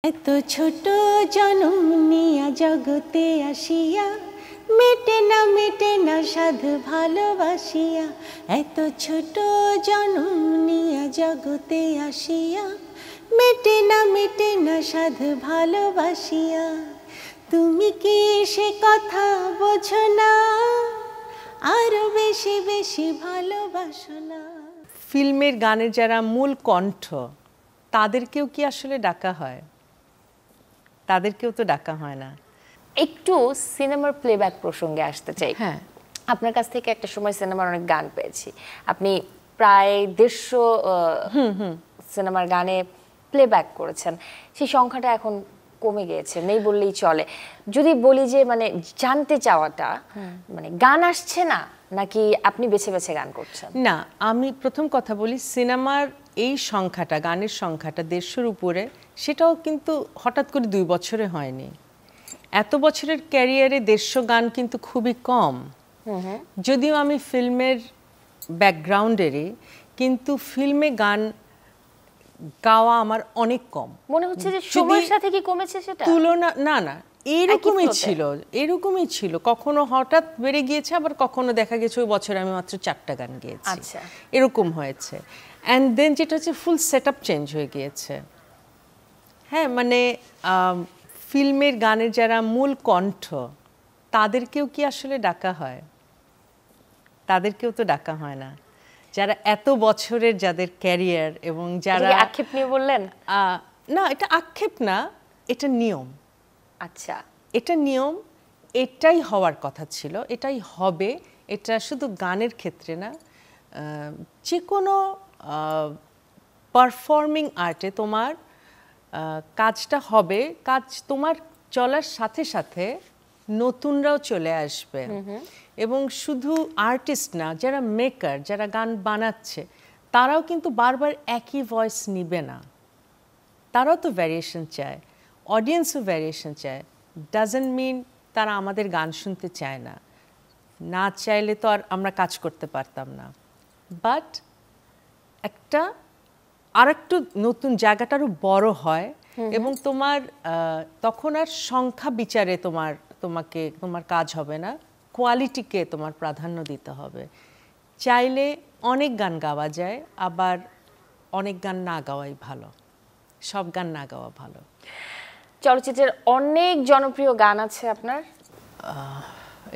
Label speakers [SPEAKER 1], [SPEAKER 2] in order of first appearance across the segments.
[SPEAKER 1] এত ছোট জনম নিয়া জগতে আসিয়া মেটে না সাধু ভালোবাসিয়া। এত ছোট জনম নিয়া জগতে আসিয়া মেটে না সাধু ভালোবাসিয়া। তুমি কি সে কথা বোঝো না, আরো বেশি বেশি ভালোবাসো না।
[SPEAKER 2] ফিল্মের গানের যারা মূল কণ্ঠ তাদেরকেও কি আসলে ডাকা হয়? তাদেরকেও তো ডাকা হয় না।
[SPEAKER 3] একটু সিনেমার প্লেব্যাক প্রসঙ্গে আসতে চাই।
[SPEAKER 2] হ্যাঁ,
[SPEAKER 3] আপনার কাছ থেকে একটা সময় সিনেমার অনেক গান পেয়েছি, আপনি প্রায় 150 সিনেমার গানে প্লেব্যাক করেছেন। সেই সংখ্যাটা এখন কমে গিয়েছে, নেই বললেই চলে। যদি বলি যে মানে জানতে চাওয়াটা, মানে গান আসছে না নাকি আপনি বেছে বেছে গান করছেন?
[SPEAKER 2] না, আমি প্রথম কথা বলি, সিনেমার এই সংখ্যাটা, গানের সংখ্যাটা 150-র উপরে, সেটাও কিন্তু হঠাৎ করে 2 বছরে হয়নি। এত বছরের ক্যারিয়ারে 150 গান কিন্তু খুবই কম। যদিও আমি ফিল্মের ব্যাকগ্রাউন্ডেরই, কিন্তু ফিল্মে গান গাওয়া আমার অনেক কম।
[SPEAKER 3] মনে হচ্ছে যে সময়ের সাথে কি কমেছে সেটা?
[SPEAKER 2] তুলনা না, এরকমই ছিল। কখনো হঠাৎ বেড়ে গিয়েছে, আবার কখনো দেখা গেছে ওই বছরে আমি মাত্র 4টা গান গেয়েছি।
[SPEAKER 3] আচ্ছা,
[SPEAKER 2] এরকম হয়েছে। অ্যান্ড দেন যেটা হচ্ছে ফুল সেটআপ চেঞ্জ হয়ে গিয়েছে। হ্যাঁ, মানে ফিল্মের গানের যারা মূল কণ্ঠ তাদেরকেও কি আসলে ডাকা হয়? তাদেরকেও তো ডাকা হয় না। যারা এত বছরের, যাদের ক্যারিয়ার, এবং যারা
[SPEAKER 3] আক্ষেপ নিয়ে বললেন?
[SPEAKER 2] না, এটা আক্ষেপ না, এটা নিয়ম।
[SPEAKER 3] আচ্ছা,
[SPEAKER 2] এটা নিয়ম, এটাই হওয়ার কথা ছিল, এটাই হবে। এটা শুধু গানের ক্ষেত্রে না, যে কোনো পারফর্মিং আর্টে তোমার কাজটা হবে। কাজ তোমার চলার সাথে সাথে নতুনরাও চলে আসবে। এবং শুধু আর্টিস্ট না, যারা মেকার, যারা গান বানাচ্ছে, তারাও কিন্তু বারবার একই ভয়েস নিবে না। তারাও তো ভ্যারিয়েশন চায়, অডিয়েন্সও ভ্যারিয়েশন চায়। ডাজন্ট মিন তারা আমাদের গান শুনতে চায় না। না চাইলে তো আর আমরা কাজ করতে পারতাম না। বাট একটা আরেকটু নতুন জায়গাটারও বড় হয়, এবং তোমার তখন আর সংখ্যা বিচারে তোমার কাজ হবে না, কোয়ালিটিকে তোমার প্রাধান্য দিতে হবে। চাইলে অনেক গান গাওয়া যায়, আবার অনেক গান না গাওয়াই ভালো। সব গান না গাওয়া ভালো।
[SPEAKER 3] চলচ্চিত্রের অনেক জনপ্রিয় গান আছে আপনার।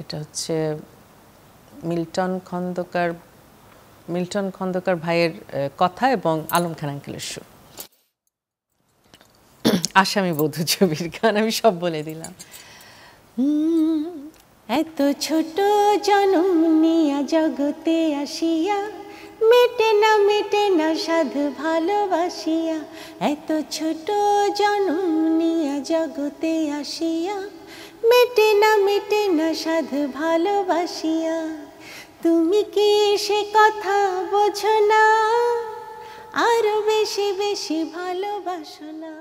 [SPEAKER 2] এটা হচ্ছে মিল্টন খন্দকার ভাইয়ের কথা এবং আলম খান আঙ্কেলের সুর। আসামি বধূ ছবির গান, আমি সব বলে দিলাম।
[SPEAKER 1] এত ছোট জনম নিয়া জগতে আসিয়া মেটে না সাধু ভালোবাসিয়া। এত ছোট জনম নিয়া জগতে আসিয়া মেটে না সাধু ভালোবাসিয়া। তুমি কি সে কথা বোঝো না, আরো বেশি বেশি ভালোবাসো না।